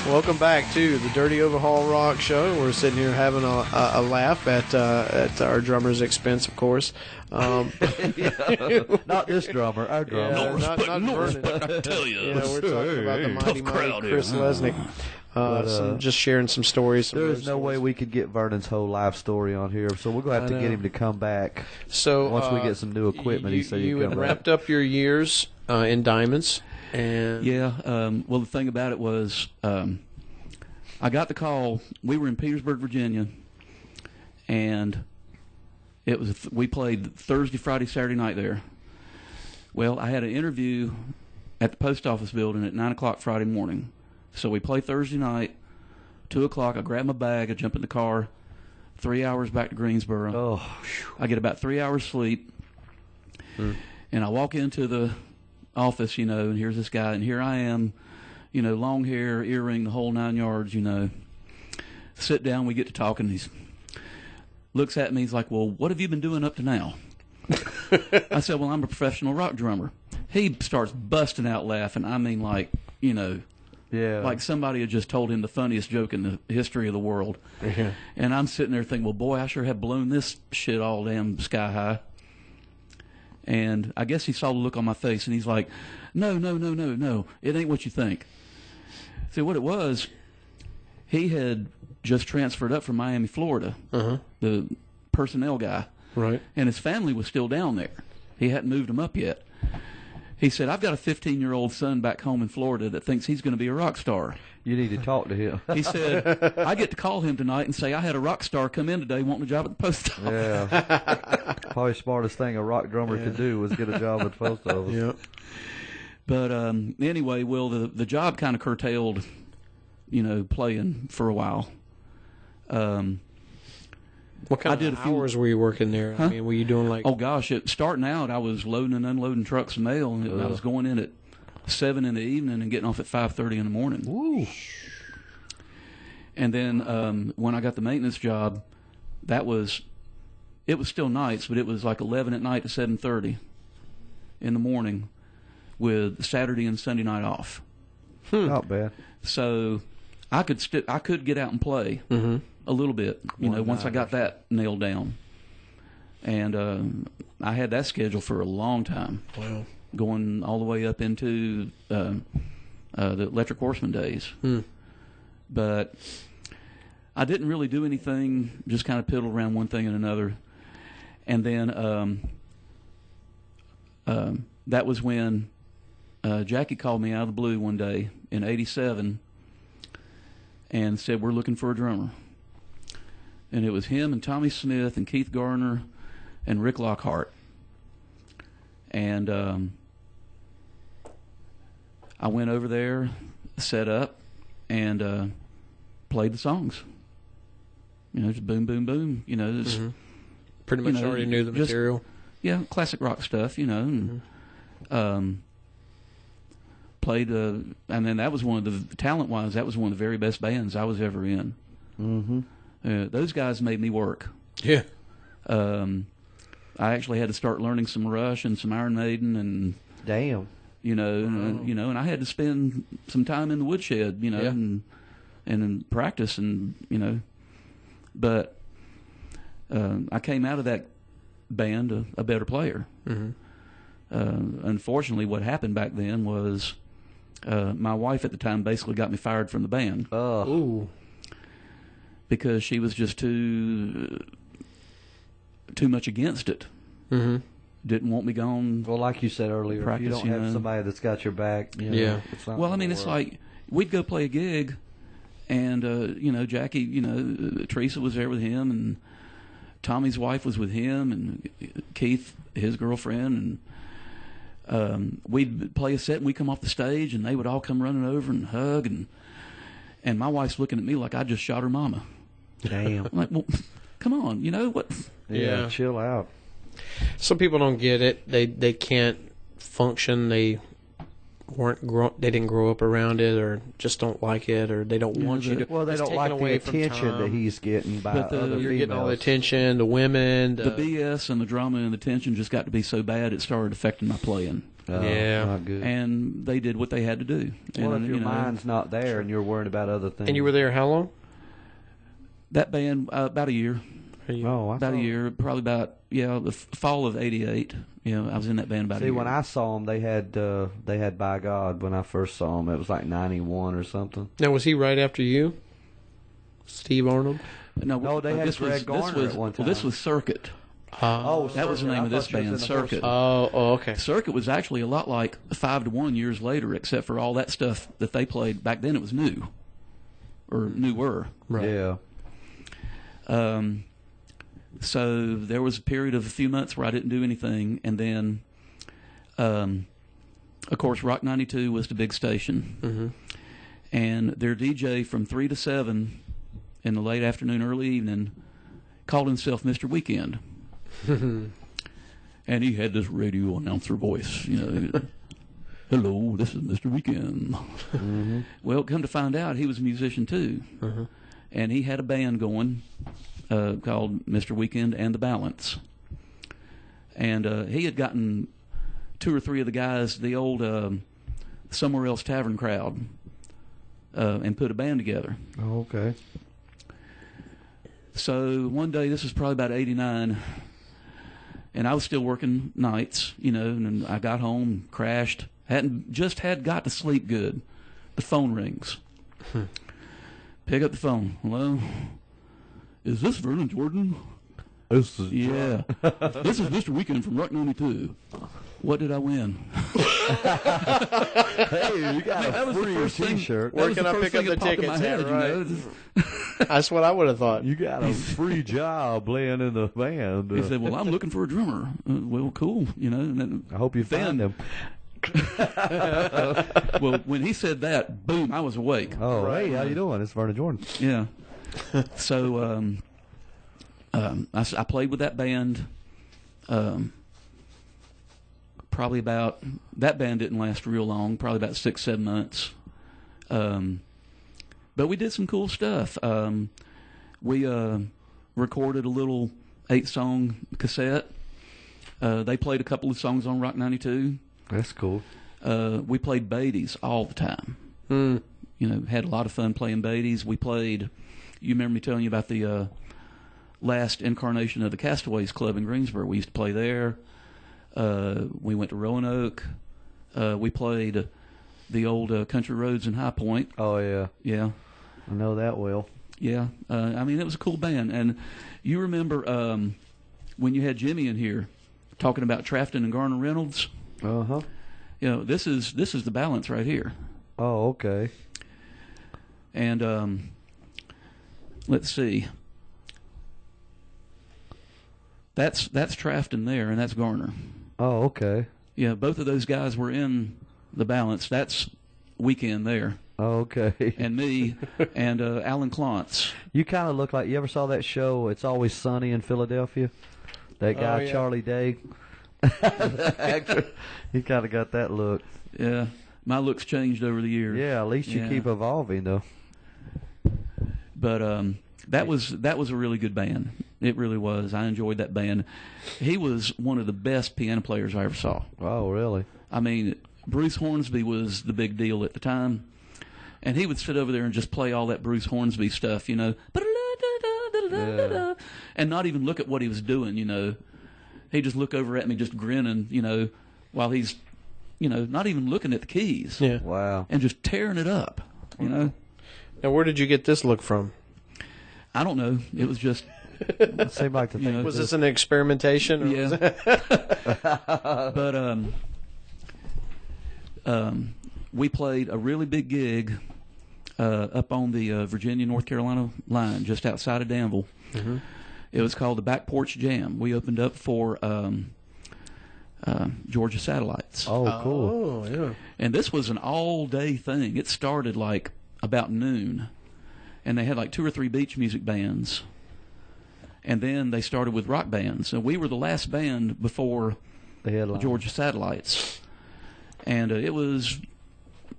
Welcome back to the Dirty Overhaul Rock Show. We're sitting here having a laugh at our drummer's expense, of course. Not this drummer, our drummer. Yeah, not Vernon. I tell you. Yeah, we're talking about the mighty crowd Chris here. Lesnick. Just sharing some stories. There is no way we could get Vernon's whole life story on here, so we're going to have to get him to come back. So once we get some new equipment, he said he'd come back. You wrapped up your years in Diamonds. And well, the thing about it was I got the call. We were in Petersburg, Virginia, and we played Thursday, Friday, Saturday night there. Well, I had an interview at the post office building at 9 o'clock Friday morning. So we play Thursday night, 2 o'clock. I grab my bag, I jump in the car, 3 hours back to Greensboro. Oh, I get about 3 hours sleep, and I walk into the office, and here's this guy, and here I am, long hair, earring, the whole 9 yards, Sit down, we get to talking, he looks at me, he's like, well, what have you been doing up to now? I said, well, I'm a professional rock drummer. He starts busting out laughing. I mean, like somebody had just told him the funniest joke in the history of the world. Yeah. And I'm sitting there thinking, well, boy, I sure have blown this shit all damn sky high. And I guess he saw the look on my face, and he's like, no, it ain't what you think. See, what it was, he had just transferred up from Miami, Florida, the personnel guy. Right. And his family was still down there. He hadn't moved them up yet. He said, I've got a 15-year-old son back home in Florida that thinks he's going to be a rock star. You need to talk to him. He said, I get to call him tonight and say, I had a rock star come in today wanting a job at the post office. Yeah. Probably the smartest thing a rock drummer could do was get a job at the post office. Yep. But anyway, well, the job kind of curtailed, playing for a while. What kind of hours were you working there? Huh? I mean, were you doing like... Oh, gosh, starting out, I was loading and unloading trucks of mail, and I was going in at 7 in the evening and getting off at 5:30 in the morning. Ooh. And then when I got the maintenance job, it was still nights, but it was like 11 at night to 7:30 in the morning with Saturday and Sunday night off. Not bad. So I could get out and play a little bit, once I got that nailed down. And I had that schedule for a long time. Wow. Going all the way up into the Electric Horseman days. But I didn't really do anything, just kind of piddled around one thing and another. And then that was when Jackie called me out of the blue one day in '87 and said, we're looking for a drummer. And it was him and Tommy Smith and Keith Garner and Rick Lockhart. And I went over there, set up, and played the songs. Just boom, boom, boom. Just, pretty much already knew the material. Yeah, classic rock stuff, and played, and then that was one of the, talent-wise, that was one of the very best bands I was ever in. Those guys made me work. Yeah. I actually had to start learning some Rush and some Iron Maiden, and damn, and I had to spend some time in the woodshed, and in practice, and but I came out of that band a better player. Unfortunately, what happened back then was my wife at the time basically got me fired from the band. Ooh. Because she was just too much against it. Didn't want me gone. Well, like you said earlier, practice, if you don't have somebody that's got your back, it's not well, I mean, it's like we'd go play a gig, and Jackie, Teresa was there with him, and Tommy's wife was with him, and Keith, his girlfriend, and we'd play a set, and we'd come off the stage, and they would all come running over and hug, and my wife's looking at me like I just shot her mama. Damn. I'm like, well, come on, what? Yeah, chill out. Some people don't get it. They can't function. They they didn't grow up around it, or just don't like it, or they don't want you to. Well, they it's don't taken like the away from attention time. that he's getting by But other You're getting all the females. attention, the women, The BS and the drama and the tension just got to be so bad it started affecting my playing. Yeah. Not good. And they did what they had to do. Well, and, if your you know, mind's not there and you're worried about other things. And you were there how long? that band, about a year. About a year, probably about the fall of '88. I was in that band about a year. See, when I saw them, they had By God. When I first saw them, it was like '91 or something. Now, was he right after you, Steve Arnold? No, they had Greg Garner at one time. Well, this was Circuit. That was the name of this band, Circuit. Oh, okay. Circuit was actually a lot like 5 to 1 years later, except for all that stuff that they played back then. It was new, or newer. Right. Yeah. So there was a period of a few months where I didn't do anything, and then, of course, Rock 92 was the big station, and their DJ from 3 to 7 in the late afternoon, early evening, called himself Mr. Weekend, and he had this radio announcer voice, Hello, this is Mr. Weekend. Well, come to find out, he was a musician too, and he had a band going. Called Mr. Weekend and the Balance. And he had gotten 2 or 3 of the guys, the old Somewhere Else Tavern crowd, and put a band together. Oh, okay. So one day, this was probably about '89, and I was still working nights, and I got home, crashed, had got to sleep good. The phone rings. Pick up the phone. Hello? Is this Vernon Jordan? This is Yeah. This is Mr. Weekend from Rock 92. What did I win? Hey, you got a free T-shirt. Where can I pick up the tickets at, right? That's what I would have thought. You got a free job playing in the band. He said, well, I'm looking for a drummer. Well, cool. And then, I hope you find him. well, when he said that, boom, I was awake. Oh, hey, how you doing? It's Vernon Jordan. Yeah. So I played with that band. Probably about, that band didn't last real long, probably about 6-7 months. But we did some cool stuff. We recorded a little 8-song cassette. They played a couple of songs on Rock 92. That's cool. We played Beatties all the time. Had a lot of fun playing Beatties. We played, you remember me telling you about the last incarnation of the Castaways Club in Greensboro. We used to play there. We went to Roanoke. We played the old Country Roads in High Point. Oh, yeah. Yeah. I know that well. Yeah. It was a cool band. And you remember when you had Jimmy in here talking about Trafton and Garner Reynolds? Uh-huh. This is the Balance right here. Oh, okay. And let's see. That's Trafton there, and that's Garner. Oh, okay. Yeah, both of those guys were in the Balance. That's Weekend there. Oh, okay. And me and Alan Klontz. You kind of look like, you ever saw that show, It's Always Sunny in Philadelphia? That guy, Charlie Day. The actor. He kind of got that look. Yeah, my look's changed over the years. Yeah, at least you keep evolving, though. But that was a really good band. It really was. I enjoyed that band. He was one of the best piano players I ever saw. Oh, really? Bruce Hornsby was the big deal at the time, and he would sit over there and just play all that Bruce Hornsby stuff, and not even look at what he was doing, He'd just look over at me, just grinning, while he's, not even looking at the keys. Yeah. Wow. And just tearing it up, Now, where did you get this look from? I don't know. It was just... It seemed like the thing. Was this an experimentation? Or Yeah. But we played a really big gig up on the Virginia-North Carolina line, just outside of Danville. Mm-hmm. It was called the Back Porch Jam. We opened up for Georgia Satellites. Oh, cool. Oh, yeah. And this was an all-day thing. It started like about noon, and they had like 2 or 3 beach music bands. And then they started with rock bands. And we were the last band before The headline. Georgia Satellites. And it was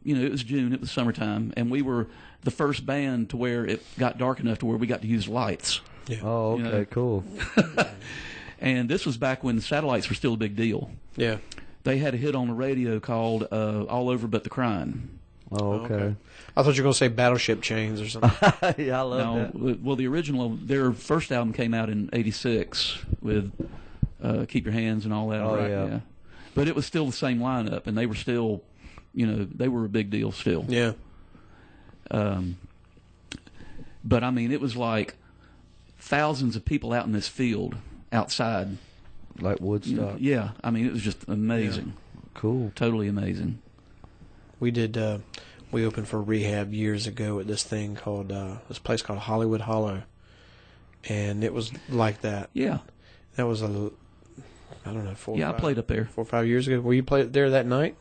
it was June, it was summertime, and we were the first band to where it got dark enough to where we got to use lights. Yeah. Oh, okay, cool. And this was back when satellites were still a big deal. Yeah. They had a hit on the radio called All Over But the Crying. Oh, okay. I thought you were going to say Battleship Chains or something. Yeah, I love that. Well, the original, their first album came out in '86 with Keep Your Hands and all that. Oh, right? yeah. But it was still the same lineup, and they were still, they were a big deal still. Yeah. But, I mean, it was like thousands of people out in this field outside. Like Woodstock. Yeah. I mean, it was just amazing. Yeah. Cool. Totally amazing. We did. We opened for Rehab years ago at this thing called this place called Hollywood Hollow, and it was like that. Yeah. That was I don't know. I played up there 4 or 5 years ago. Were you played there that night?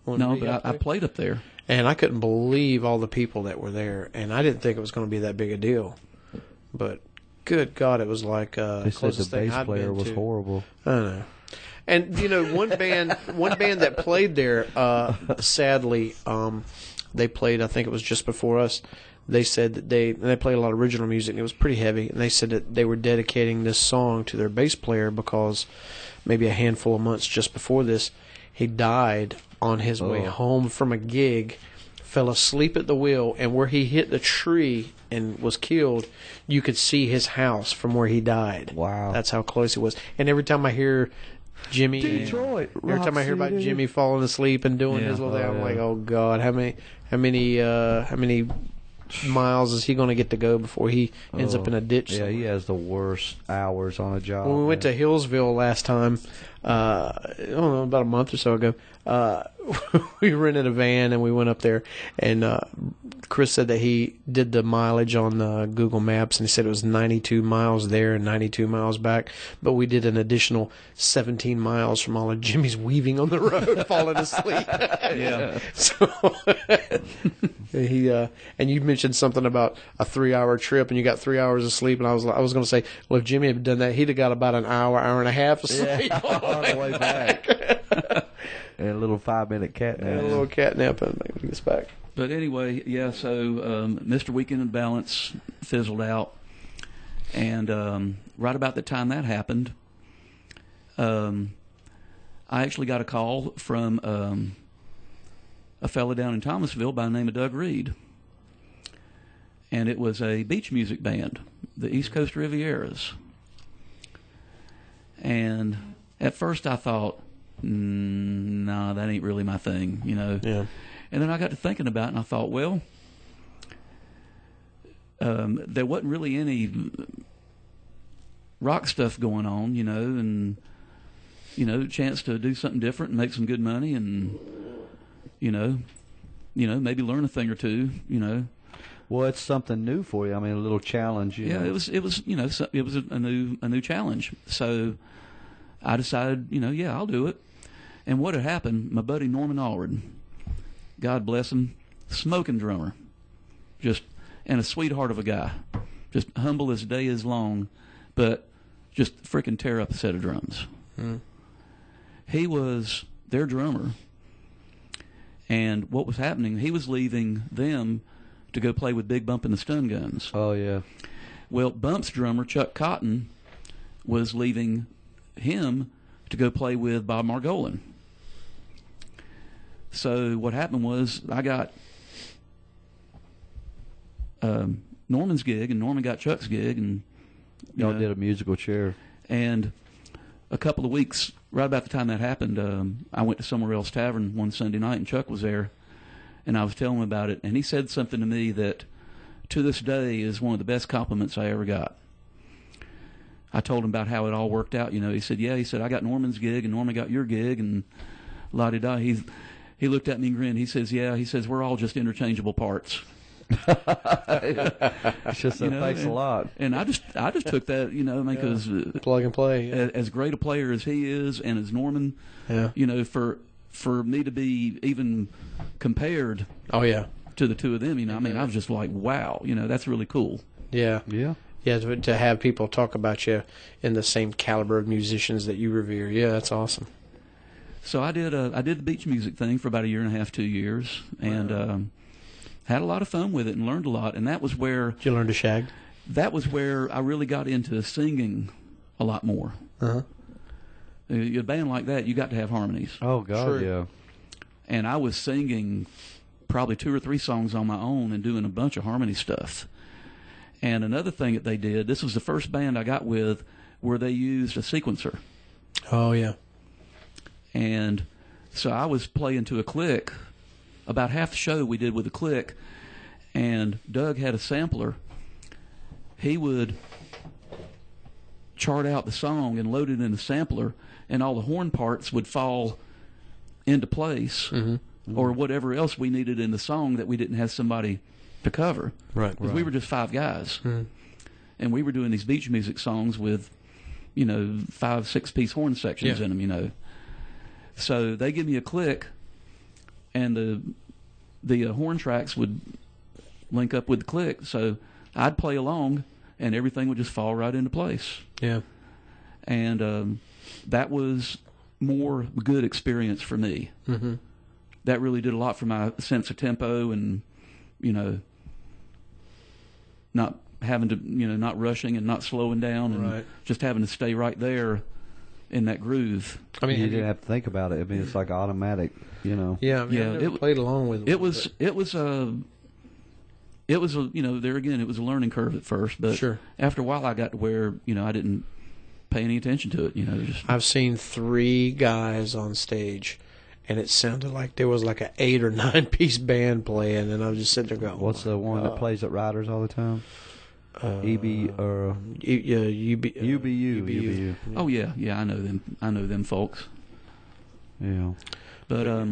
No, but I played up there. And I couldn't believe all the people that were there, and I didn't think it was going to be that big a deal. But good God, it was like they said the bass player was horrible. I don't know. And one band that played there, sadly, they played. I think it was just before us. They said that they played a lot of original music, and it was pretty heavy. And they said that they were dedicating this song to their bass player because maybe a handful of months just before this, he died on his way home from a gig, fell asleep at the wheel, and where he hit the tree and was killed, you could see his house from where he died. Wow. That's how close it was. And every time I hear Jimmy, Detroit, every time I hear about Jimmy falling asleep and doing his little thing, I'm like, oh God, how many miles is he going to get to go before he ends up in a ditch? Yeah, he has the worst hours on a job. When we went to Hillsville last time, I don't know, about a month or so ago, we rented a van and we went up there, and Chris said that he did the mileage on Google Maps, and he said it was 92 miles there and 92 miles back, but we did an additional 17 miles from all of Jimmy's weaving on the road, falling asleep. Yeah. So he and you mentioned something about a 3-hour trip, and you got 3 hours of sleep, and I was going to say, well, if Jimmy had done that, he'd have got about an hour and a half of sleep on the way back. And a little 5-minute cat nap. And a little cat nap and he gets back. But anyway, yeah, so Mr. Weekend and Balance fizzled out. And right about the time that happened, I actually got a call from a fella down in Thomasville by the name of Doug Reed. And it was a beach music band, the East Coast Rivieras. And at first I thought, no, that ain't really my thing, Yeah. And then I got to thinking about it, and I thought, well, there wasn't really any rock stuff going on, and, chance to do something different and make some good money and, maybe learn a thing or two, Well, it's something new for you. I mean, a little challenge. Yeah, know. it was a new challenge. So I decided, yeah, I'll do it. And what had happened, my buddy Norman Allred, God bless him, smoking drummer, and a sweetheart of a guy, just humble as day is long, but just freaking tear up a set of drums. He was their drummer, and what was happening, he was leaving them to go play with Big Bump and the Stun Guns. Oh, yeah. Well, Bump's drummer, Chuck Cotton, was leaving him to go play with Bob Margolin. So what happened was I got Norman's gig, and Norman got Chuck's gig, and y'all did a musical chair. And a couple of weeks, right about the time that happened, I went to Somewhere Else Tavern one Sunday night, and Chuck was there, and I was telling him about it, and he said something to me that to this day is one of the best compliments I ever got. I told him about how it all worked out. He said, yeah, I got Norman's gig, and Norman got your gig, and la-di-da. He looked at me and grinned. He says, yeah, we're all just interchangeable parts. It's just thanks a lot. And I just took that, because plug and play. As great a player as he is, and as Norman, for me to be even compared, to the two of them, I was just like, wow, that's really cool. Yeah, yeah, yeah. To have people talk about you in the same caliber of musicians that you revere, yeah, that's awesome. So I did the beach music thing for about 1.5 2 years, and had a lot of fun with it and learned a lot. And that was where Did you learn to shag? That was where I really got into singing a lot more. Uh-huh. A band like that, you got to have harmonies. Oh God, Sure. yeah. And I was singing probably 2 or 3 songs on my own and doing a bunch of harmony stuff. And another thing that they did, this was the first band I got with where they used a sequencer. Oh yeah. And so I was playing to a click. About half the show we did with a click, and Doug had a sampler. He would chart out the song and load it in the sampler, and all the horn parts would fall into place, or whatever else we needed in the song that we didn't have somebody to cover. Right. Because we were just 5 guys, and we were doing these beach music songs with, 5, 6 piece horn sections in them, So they give me a click, and the horn tracks would link up with the click. So I'd play along, and everything would just fall right into place. Yeah. And that was more good experience for me. Mm-hmm. That really did a lot for my sense of tempo and, not having to, not rushing and not slowing down and just having to stay right there in that groove. I mean, you didn't have to think about it. I mean, it's like automatic, Yeah, I mean, Yeah, I never played along with it. It was a there again, it was a learning curve at first, but Sure. after a while I got to where, I didn't pay any attention to it, just I've seen 3 guys on stage, and it sounded like there was like an 8 or 9 piece band playing, and I was just sitting there going, what's the one that plays at Riders all the time? EB or UBU. Oh yeah, I know them. I know them folks. Yeah. But I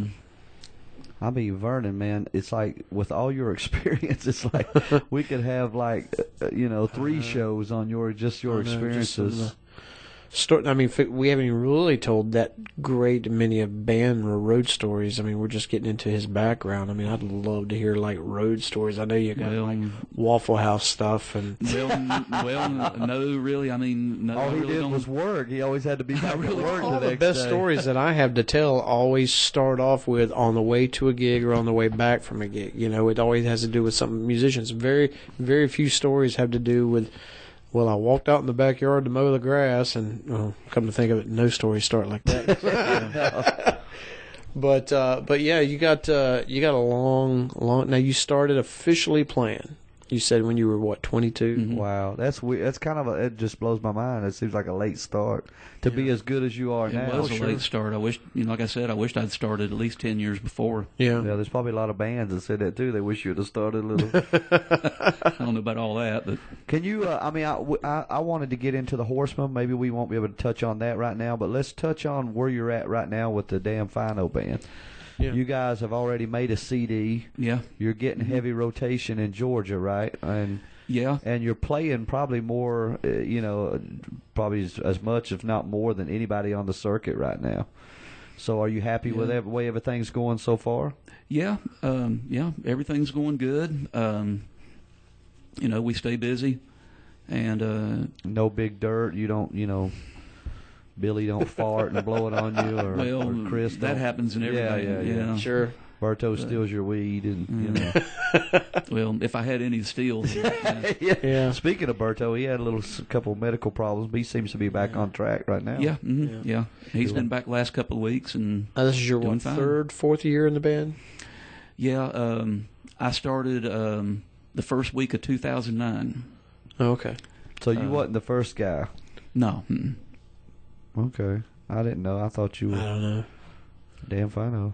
mean, Vernon, man, it's like with all your experience, it's like we could have like 3 shows on your experiences. I mean, we haven't even really told that great many of band or road stories. I mean, we're just getting into his background. I mean, I'd love to hear like road stories. I know you got like Waffle House stuff and. No, really. I mean, no. All he really did was work. He always had to be back at work All the the next best day. stories that I have to tell always start off with on the way to a gig or on the way back from a gig. It always has to do with something. Musicians, very, very few stories have to do with. Well, I walked out in the backyard to mow the grass, and come to think of it, no stories start like that. But yeah, you got a long. Now you started officially playing. You said when you were what, 22? Mm-hmm. Wow, that's weird. That's kind of it just blows my mind. It seems like a late start to be as good as you are now. It was a late start. I wish, like I said, I wished I'd started at least 10 years before. Yeah, there's probably a lot of bands that said that too. They wish you'd have started a little. I don't know about all that, but can you? I mean, I wanted to get into the Horsemen. Maybe we won't be able to touch on that right now, but let's touch on where you're at right now with the Damn Fino band. Yeah. You guys have already made a CD. Yeah. You're getting heavy rotation in Georgia, right? And yeah. And you're playing probably more, probably as much, if not more, than anybody on the circuit right now. So are you happy with the way everything's going so far? Yeah. Everything's going good. We stay busy. And no big dirt. You don't, Billy don't fart and blow it on you, or Chris. That happens in everything. Yeah. Sure. Berto steals your weed, and Well, if I had any to steal. Yeah. Speaking of Berto, he had a couple of medical problems, but he seems to be back on track right now. Yeah. Mm-hmm. Yeah. He's been back the last couple of weeks, and this is your third, fourth year in the band. Yeah. I started the first week of 2009. Oh, okay. So you wasn't the first guy. No. Mm-mm. Okay. I didn't know. I thought you were. I don't know. Damn Fino.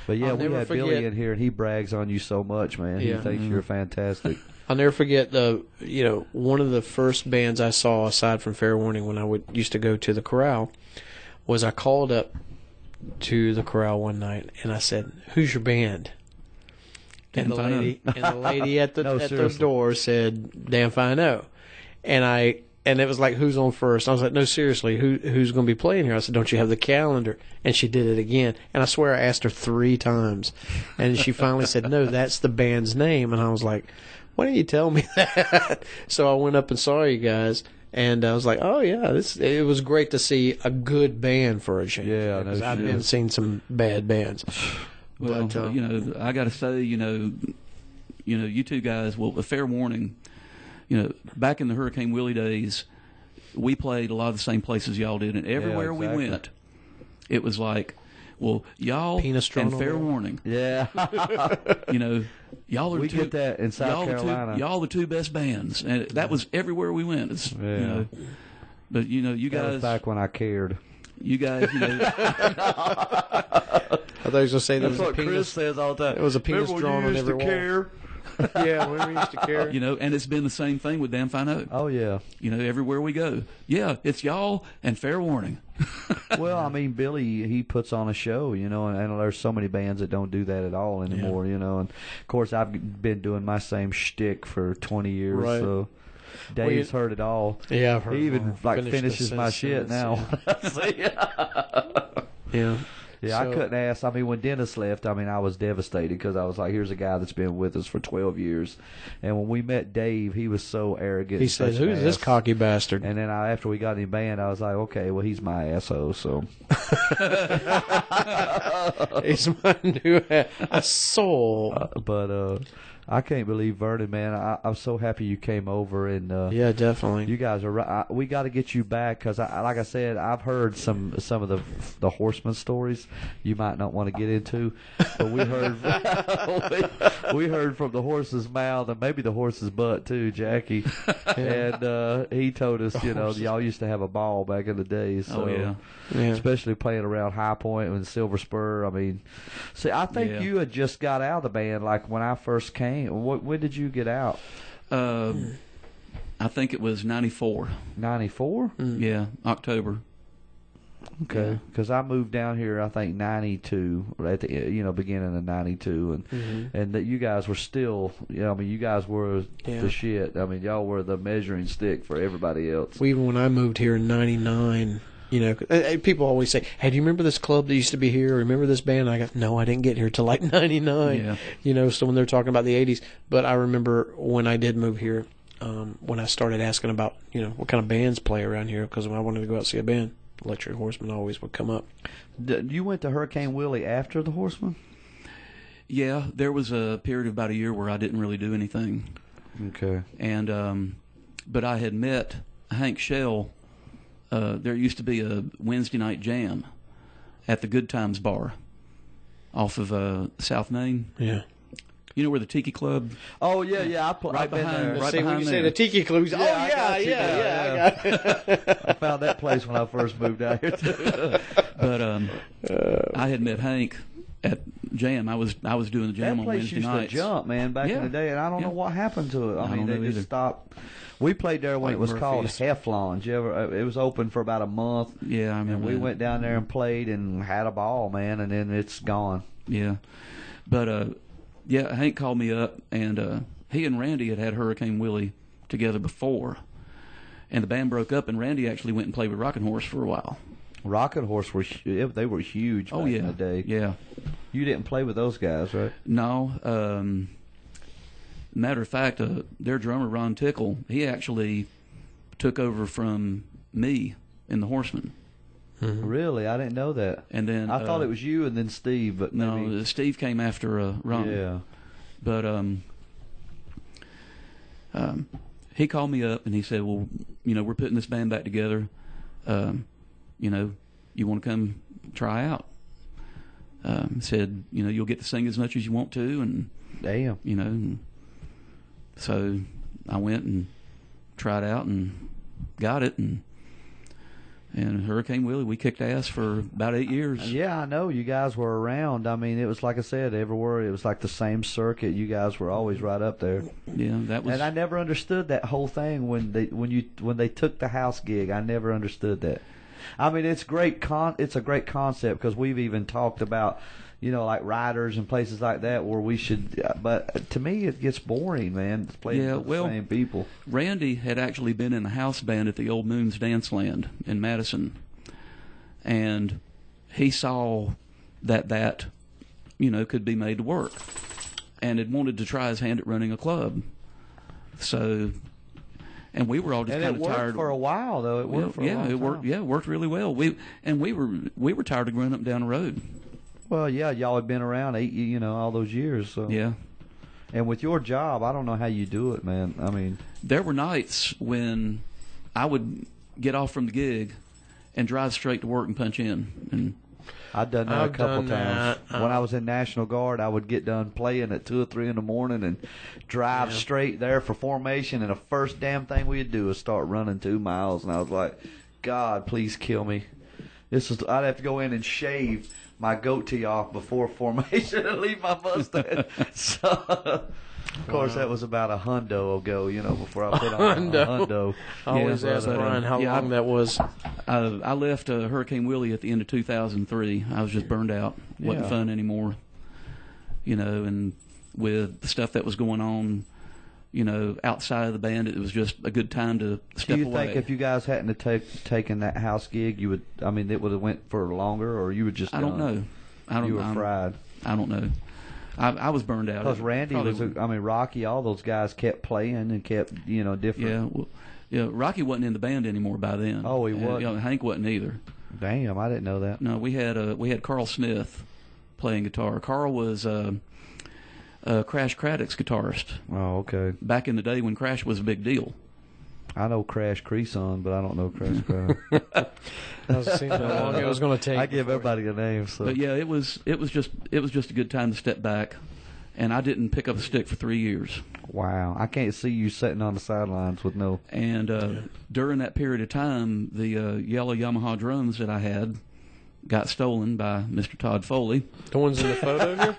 But yeah, we had Billy in here, and he brags on you so much, man. He thinks you're fantastic. I'll never forget one of the first bands I saw aside from Fair Warning when I used to go to the Corral was I called up to the Corral one night and I said, "Who's your band?" And the lady at the door said, "Damn Fino," and it was like, "Who's on first?" I was like, "No, seriously, who's going to be playing here?" I said, "Don't you have the calendar?" And she did it again. And I swear I asked her 3 times. And she finally said, "No, that's the band's name." And I was like, "Why didn't you tell me that?" So I went up and saw you guys. And I was like, oh yeah, it was great to see a good band for a change. Yeah, because I've been seeing some bad bands. Well, But, I got to say, you two guys. Well, a fair warning. Back in the Hurricane Willie days, we played a lot of the same places y'all did, and everywhere we went, it was like, well, y'all and fair warning. Yeah. Y'all are get that in South Carolina. Y'all the two best bands, and that was everywhere we went. But you guys. That was back when I cared. You guys, I thought he was going to say that's what Chris says all the time. It was a penis drawn on every wall. Care? Yeah, we used to care. And it's been the same thing with Damn Fine Oak. Oh yeah. Everywhere we go, yeah, it's y'all and fair warning. Well, I mean, Billy, he puts on a show, and there's so many bands that don't do that at all anymore, and of course I've been doing my same shtick for 20 years, right. So Dave's heard it all. Yeah, I've heard he even finishes my shit now. Yeah. Yeah, I couldn't ask. I mean, when Dennis left, I was devastated because I was like, here's a guy that's been with us for 12 years. And when we met Dave, he was so arrogant. He says, who's this cocky bastard? And then after we got him banned, I was like, okay, well, he's my asshole, so. He's my new asshole. But I can't believe, Vernon, man. I'm so happy you came over. And yeah, definitely. You guys are we got to get you back because, like I said, I've heard some of the Horseman stories you might not want to get into, but we heard we heard from the horse's mouth and maybe the horse's butt too, Jackie, and he told us, y'all used to have a ball back in the day. So, yeah. Especially playing around High Point and Silver Spur. See, I think you had just got out of the band like when I first came. When did you get out? I think it was 94. 94? Yeah, October. Okay, because I moved down here, I think 92, at the beginning of 92, and that you guys were still, you guys were the shit. Y'all were the measuring stick for everybody else. Well, even when I moved here in '99. People always say, hey, do you remember this club that used to be here? Remember this band? I go, no, I didn't get here till like 99. Yeah. So when they're talking about the 80s. But I remember when I did move here, when I started asking about, what kind of bands play around here, because when I wanted to go out and see a band, Electric Horseman always would come up. You went to Hurricane Willie after the Horseman? Yeah, there was a period of about a year where I didn't really do anything. Okay. And, but I had met Hank Shell. There used to be a Wednesday night jam at the Good Times Bar off of South Main. Yeah. You know where the Tiki Club? Oh, yeah. I've been there. Right when behind you there. say the Tiki Club, I got it. I found that place when I first moved out here, too. But I had met Hank at Jam. I was doing the Jam on Wednesday nights. That place used to jump, man, back in the day, and I don't know what happened to it. They just stopped. We played there when it was called Heflon. It was open for about a month. Yeah, I remember. And we went down there and played and had a ball, man, and then it's gone. Yeah. But, Hank called me up, and he and Randy had Hurricane Willie together before. And the band broke up, and Randy actually went and played with Rockin' Horse for a while. Rockin' Horse they were huge back in the day. Yeah. You didn't play with those guys, right? No. Matter of fact, their drummer, Ron Tickle, he actually took over from me in the Horsemen. Mm-hmm. Really? I didn't know that. And then I thought it was you and then Steve, but maybe... No, Steve came after Ron. Yeah. But he called me up and he said, well, we're putting this band back together. You want to come try out? Said, you'll get to sing as much as you want to, and damn, so I went and tried out and got it, and Hurricane Willie, we kicked ass for about 8 years. Yeah, I know you guys were around. It was like I said, everywhere. It was like the same circuit. You guys were always right up there. Yeah, that was. And I never understood that whole thing when they took the house gig. I never understood that. It's great. It's a great concept because we've even talked about, like riders and places like that where we should. But to me, it gets boring, man. It's playing with the same people. Randy had actually been in the house band at the Old Moon's Dance Land in Madison, and he saw that could be made to work, and had wanted to try his hand at running a club. So and we were all just And kind it of worked tired. for a while, though. It worked for a long it worked. time. Yeah, it worked really well. We were tired of running up and down the road. Well, yeah, y'all had been around all those years. So. Yeah. And with your job, I don't know how you do it, man. I mean, There were nights when I would get off from the gig and drive straight to work and punch in. And I've done that I've a couple done times. that. When I was in National Guard, I would get done playing at 2 or 3 in the morning and drive straight there for formation. And the first damn thing we'd do is start running 2 miles. And I was like, God, please kill me. I'd have to go in and shave my goatee off before formation and leave my mustache. So, of course, that was about a hundo ago, before I put on a hundo. I always Yeah, ask but, Brian how yeah, long that was. I left Hurricane Willie at the end of 2003. I was just burned out. Wasn't Yeah. fun anymore. And with the stuff that was going on, outside of the band, it was just a good time to step Do you away. think if you guys hadn't have taken that house gig, it would have went for longer, or you would just I don't know. You were fried. I don't know. I was burned out. Because Randy Probably- Rocky, all those guys kept playing and kept, different. Yeah, well, Rocky wasn't in the band anymore by then. Oh, he And, wasn't? Hank wasn't either. Damn, I didn't know that. No, we had Carl Smith playing guitar. Carl was Crash Craddock's guitarist Oh, okay. back in the day when Crash was a big deal. I know Crash Creason, but I don't know Crash Craddock. I was seeing how long it was going to take. I give everybody a name. So. But yeah, it was just a good time to step back, and I didn't pick up a stick for 3 years. Wow, I can't see you sitting on the sidelines with no. And during that period of time, the yellow Yamaha drums that I had got stolen by Mr. Todd Foley. The ones in the photo here?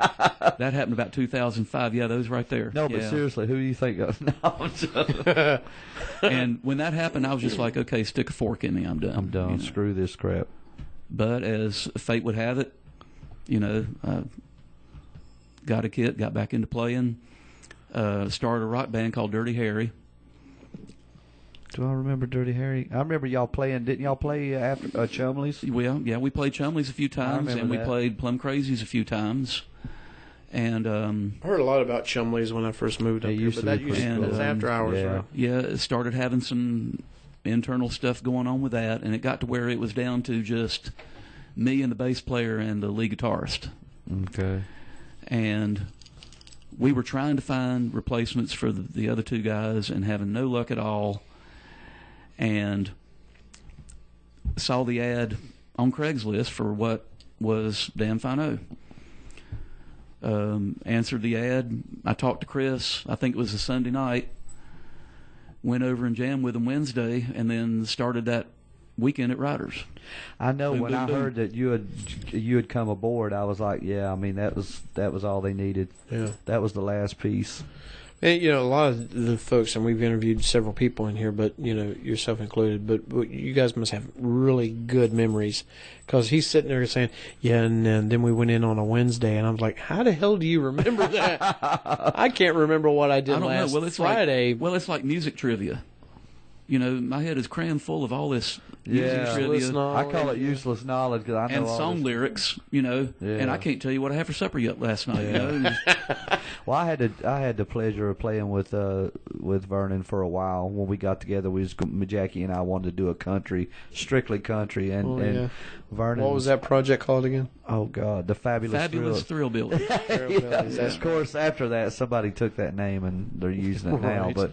That happened about 2005. Yeah, those right there. No, but Yeah. seriously, who do you think? No, I'm joking. And when that happened, I was just like, okay, stick a fork in me. I'm done. I'm done. Screw this crap. But as fate would have it, got a kit, got back into playing, started a rock band called Dirty Harry. Do I remember Dirty Harry? I remember y'all playing. Didn't y'all play after Chumley's? Well, yeah, we played Chumley's a few times, remember and we that. played Plum Crazies a few times. And I heard a lot about Chumley's when I first moved up It here, used but to that be used pretty to cool. be after hours, Yeah. right? yeah, it started having some internal stuff going on with that, and it got to where it was down to just me and the bass player and the lead guitarist. Okay. And we were trying to find replacements for the other two guys and having no luck at all. And saw the ad on Craigslist for what was Dan Fino. Answered the ad. I talked to Chris. I think it was a Sunday night. Went over and jammed with him Wednesday, and then started that weekend at Riders. I know Boom, when boom, I boom. heard that you had come aboard, I was like, yeah. I mean, that was all they needed. Yeah. That was the last piece. And, a lot of the folks, and we've interviewed several people in here, but, yourself included, but you guys must have really good memories. Because he's sitting there saying, yeah, and then we went in on a Wednesday, and I was like, how the hell do you remember that? I can't remember what I did I don't last know. Well, it's Friday. it's like music trivia. My head is crammed full of all this music Yeah. trivia. Useless knowledge. I call it useless knowledge because I know And all song this. lyrics, Yeah. and I can't tell you what I had for supper yet last night. Well, I had the pleasure of playing with Vernon for a while. When we got together, Jackie and I wanted to do a strictly country, and, yeah. Vernon. What was that project called again? Oh God, the Fabulous Thrill Builder. Of course, after that, somebody took that name and they're using it now. Right.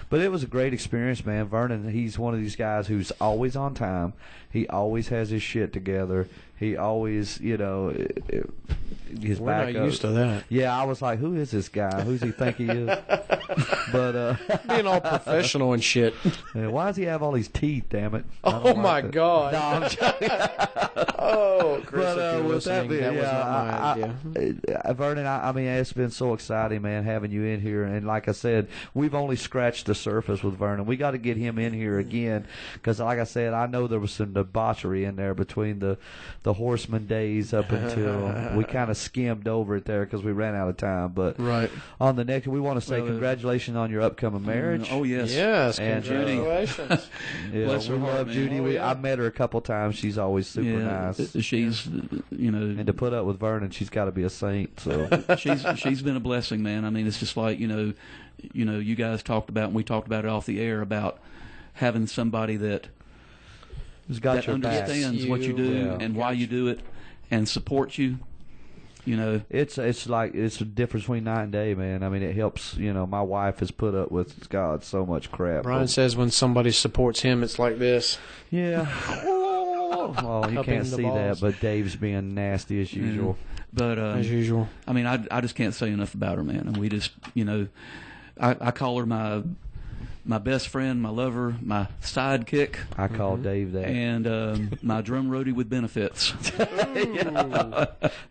But it was a great experience, man. Vernon, he's one of these guys who's always on time. He always has his shit together. He always, his We're backup. not used to that. Yeah, I was like, who is this guy? Who's he think he is? But Being all professional and shit. yeah, why does he have all these teeth? Damn it! I don't Oh, like my that. God. No, I'm joking. Oh, Chris, But if you're with that listening, being, that was not my idea. Vernon, I mean, it's been so exciting, man, having you in here. And like I said, we've only scratched the surface with Vernon. We got to get him in here again because, like I said, I know there was some debauchery in there between the Horseman days up until we kind of skimmed over it there because we ran out of time. But Right. on the next, we want to say Well, congratulations on your upcoming marriage. Oh yes. Yes, And, congratulations. Yeah, Bless we her heart, love man. Judy. Oh, yeah. I met her a couple times. She's always super Yeah. nice. nice. She's, And to put up with Vernon, she's got to be a saint. So she's been a blessing, man. I mean, it's just like you guys talked about, and we talked about it off the air about having somebody that who's got your back. understands what you do Yeah. and why you do it, and supports you. It's like it's a difference between night and day, man. I mean, it helps. My wife has put up with God so much crap. Brian says when somebody supports him, it's like this. Yeah. Well, you Cupping can't the see balls. that, but Dave's being nasty as usual. But As usual. I mean, I just can't say enough about her, man. And we just, I call her my best friend, my lover, my sidekick, I call Dave that. and my drum roadie with benefits.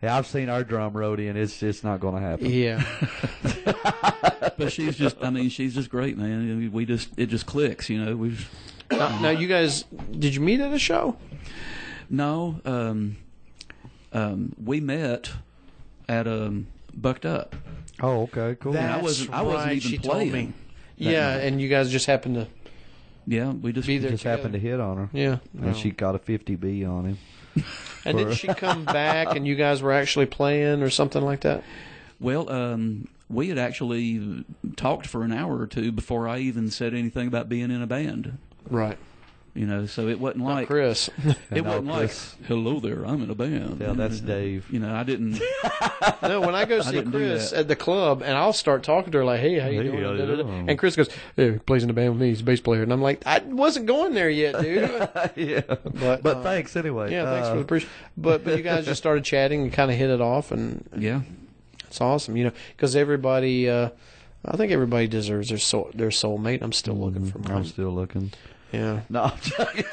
Yeah, I've seen our drum roadie, and it's just not going to happen. Yeah. But she's just great, man. It just clicks, We Now, you guys, did you meet at a show? no, we met at Bucked Up. Oh, okay, cool. I wasn't even she playing told me. that Yeah, night. and you guys just happened to Yeah, we just be there just together. happened to hit on her. Yeah. And she got a 50B on him. And didn't she come back and you guys were actually playing or something like that? Well, we had actually talked for an hour or two before I even said anything about being in a band. Right. So it wasn't Not like Chris. it wasn't like, Chris. hello there, I'm in a band. Yeah, that's Dave. I didn't. No, when I go see didn't do Chris that. at the club, and I'll start talking to her like, "Hey, how you Hey, doing?" how you Da, da, da. doing? And Chris goes, "Hey, he plays in the band with me. He's a bass player." And I'm like, "I wasn't going there yet, dude." Yeah. But thanks anyway. Yeah, thanks for the appreciation. But you guys just started chatting and kind of hit it off, and Yeah. it's awesome, because everybody, I think everybody deserves their soulmate. I'm still looking for mine. I'm still looking. Yeah. No, I'm joking.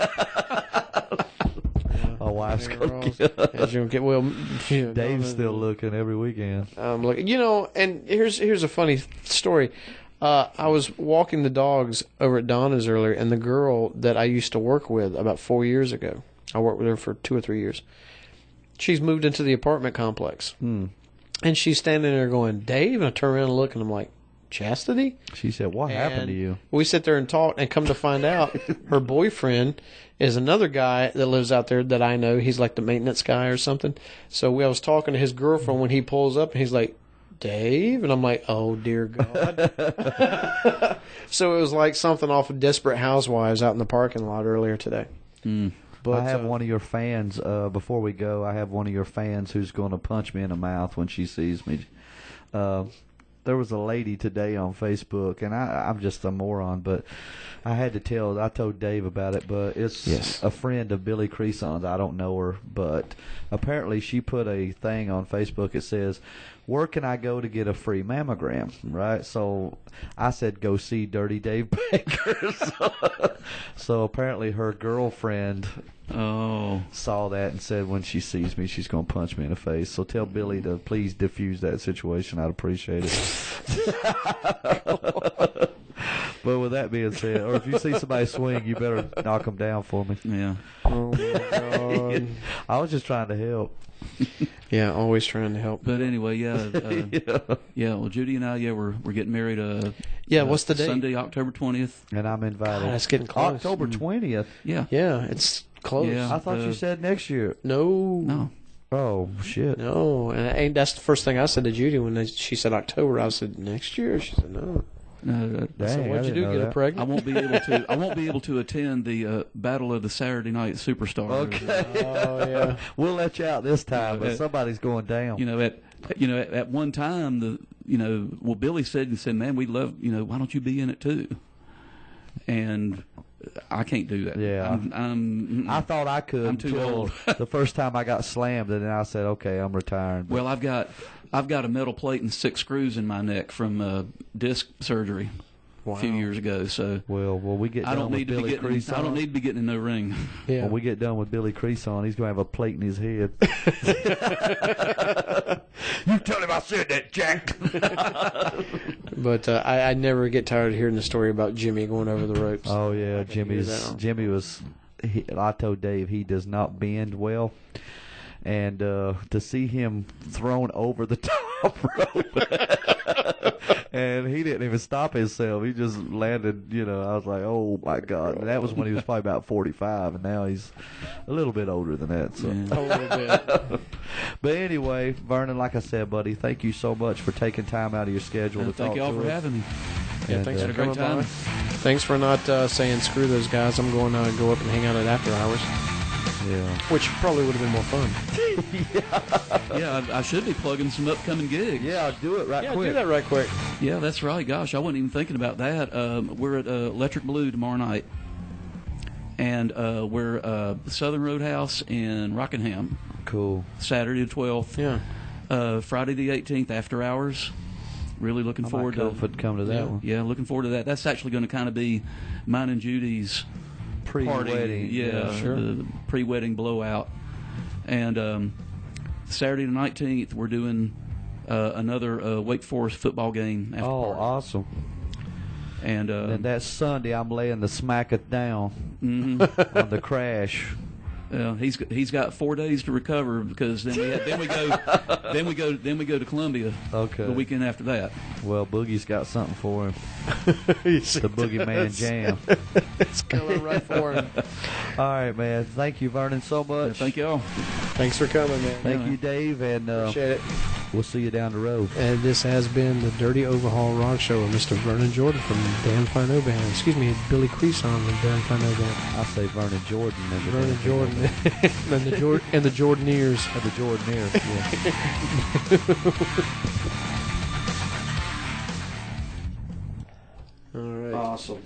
My wife's going to As you get well, Dave's still looking every weekend. I'm looking, and here's a funny story. I was walking the dogs over at Donna's earlier, and the girl that I used to work with about 4 years ago, I worked with her for 2 or 3 years. She's moved into the apartment complex, and she's standing there going, "Dave," and I turn around and look, and I'm like, "Chastity?" She said, "What happened to you?" We sit there and talk, and come to find out, her boyfriend is another guy that lives out there that I know. He's like the maintenance guy or something. So I was talking to his girlfriend when he pulls up, and he's like, "Dave?" And I'm like, "Oh, dear God." So it was like something off of Desperate Housewives out in the parking lot earlier today. But I have one of your fans, before we go, I have one of your fans who's going to punch me in the mouth when she sees me. There was a lady today on Facebook, and I'm just a moron, but I told Dave about it, but it's a friend of Billy Creason's. I don't know her, but apparently she put a thing on Facebook. It says, "Where can I go to get a free mammogram?" Right? So I said, "Go see Dirty Dave Baker." So apparently her girlfriend saw that and said when she sees me, she's going to punch me in the face. So tell Billy to please diffuse that situation. I'd appreciate it. But with that being said, or if you see somebody swing, you better knock them down for me. Yeah. Oh, my God. I was just trying to help. Yeah, always trying to help. But anyway, yeah. Well, Judy and I, we're getting married. What's the date? Sunday, October 20th. And I'm invited. God, that's getting close. October 20th. Yeah. Yeah, it's close. Yeah. I thought you said next year. No. No. Oh, shit. No, and that's the first thing I said to Judy when she said October. I said next year. She said no. No. I said, Dang, what'd you I do? didn't Get know her that. pregnant? I won't be able to attend the Battle of the Saturday Night Superstars. Okay. Oh yeah. We'll let you out this time, but somebody's going down. At one time Billy said, "Man, we love, why don't you be in it too?" And I can't do that. Yeah. I thought I could. I'm too until old. The first time I got slammed, and then I said, "Okay, I'm retiring." But Well, I've got a metal plate and 6 screws in my neck from disc surgery a few years ago. So we get I done don't with need to be Billy getting. Creason. I don't need to be getting in no ring. Yeah. When we get done with Billy Creason, he's going to have a plate in his head. You tell him I said that, Jack. But I never get tired of hearing the story about Jimmy going over the ropes. Oh yeah, I can hear that. Jimmy was. I told Dave he does not bend well, and to see him thrown over the top rope, And he didn't even stop himself. He just landed, I was like, oh, my God. And that was when he was probably about 45, and now he's a little bit older than that. So. Yeah. A little bit. But anyway, Vernon, like I said, buddy, thank you so much for taking time out of your schedule to Thank talk y'all to for us. having me. Yeah, And, thanks Had for a great coming by. time. Thanks for not saying screw those guys. I'm going to go up and hang out at after hours, Yeah. which probably would have been more fun. Yeah, I should be plugging some upcoming gigs. Yeah, do it right Yeah, quick. do that right quick. Yeah, that's right. Gosh, I wasn't even thinking about that. We're at Electric Blue tomorrow night, and we're Southern Roadhouse in Rockingham, Cool. Saturday the 12th. Yeah. Friday the 18th, after hours. Really looking I forward might to come to that one. Yeah, looking forward to that. That's actually going to kind of be mine and Judy's party. Pre-wedding. Yeah, sure. The pre-wedding blowout. And Saturday the 19th, we're doing another Wake Forest football game after Oh, party. awesome. And And that Sunday, I'm laying the smacketh down mhm. on the crash. He's got 4 days to recover because then we go to Columbia Okay. the weekend after that. Well, Boogie's got something for him. Yes, The Boogeyman Jam. it's coming right for him. All right, man. Thank you, Vernon, so much. Thank y'all. Thanks for coming, man. Thank you, Dave, and Appreciate it. we'll see you down the road. And this has been the Dirty Overhaul Rock Show with Mr. Vernon Jordan from Dan Fino Band. Excuse me, Billy Creason from Dan Fino Band. I say Vernon Jordan. And the Vernon Dan Jordan Fino and the Jordaneers. Band. The Jordaneers, yeah. All right. Awesome.